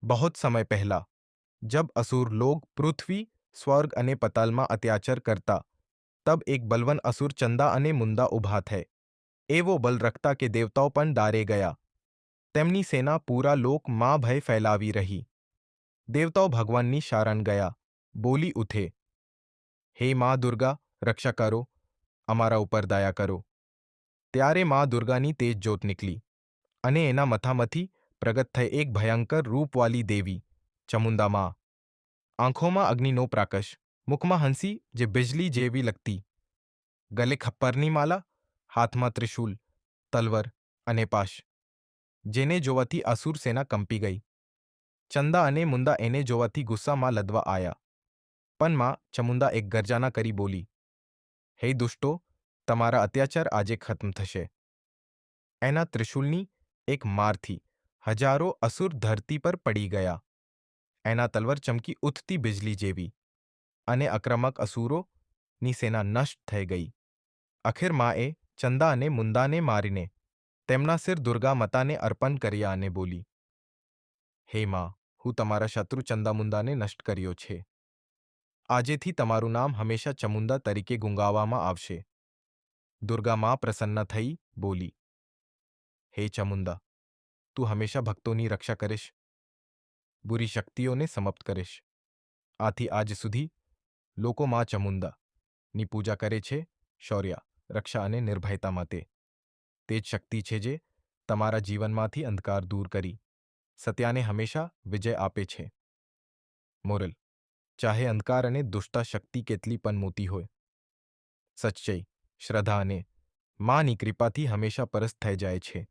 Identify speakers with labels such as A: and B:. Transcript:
A: बहुत समय पहला, जब असुर लोग પૃથ્વી, સ્વર્ગ અને પતાલમાં અત્યાચાર કરતા, તબ એક બલવન અસુર ચંદા અને મુંદા ઊભા થયા. એવો બલ રખતા કે દેવતાઓ પણ દારે ગયા. તેમની સેના પૂરા લોકમાં ભય ફેલાવી રહી. દેવતાઓ ભગવાનની શરણ ગયા, બોલી ઉઠે, હે માં દુર્ગા, રક્ષા કરો, અમારા ઉપર દયા કરો. ત્યારે માં દુર્ગાની તેજ જ્યોત નીકળી અને એના મથામાંથી પ્રગટ થઈ એક ભયંકર રૂપવાળી દેવી, ચામુંડા માં. આંખોમાં અગ્નિનો પ્રાકશ, મુખમાં હંસી જે બિજલી જેવી લગતી, ગલે ખપ્પરની માલા, હાથમાં ત્રિશૂલ, તલવાર અને પાશ. જેને જોવાથી અસુર સેના કંપી ગઈ. ચંદા અને મુંદા એને જોવાથી ગુસ્સામાં લદવા આવ્યા. પણ માં ચામુંડા એક ગર્જના કરી બોલી, હે દુષ્ટો, તમારા અત્યાચાર આજે ખત્મ થશે. એના ત્રિશૂલની એક મારથી હજારો અસુર ધરતી પર પડી ગયા. એના તલવાર ચમકી ઉઠતી બિજલી જેવી, અને આક્રમક અસુરોની સેના નષ્ટ થઈ ગઈ. અખીર માએ ચંદા અને મુંદાને મારીને તેમના સિર દુર્ગા માતાને અર્પણ કર્યા અને બોલી, હે માં, હું તમારા શત્રુ ચંદામુંદાને નષ્ટ કર્યો છે. આજેથી તમારું નામ હંમેશા ચામુંડા તરીકે ગુંગાવવામાં આવશે. દુર્ગા માં પ્રસન્ન થઈ બોલી, હે ચામુંડા, તું હંમેશા ભક્તોની રક્ષા કરીશ, બુરી શક્તિઓને સમાપ્ત કરીશ. આથી આજ સુધી લોકો માં ચામુંડાની પૂજા કરે છે, શૌર્ય, રક્ષા અને નિર્ભયતા માટે. તે જ શક્તિ છે જે તમારા જીવનમાંથી અંધકાર દૂર કરી સત્યને હંમેશા વિજય આપે છે. મોરલ: ચાહે અંધકાર અને દુષ્ટતા શક્તિ કેટલી પણ મોટી હોય, સચ્ચાઈ, શ્રદ્ધા અને માની કૃપાથી હંમેશા પરસ્ત થઈ જાય છે.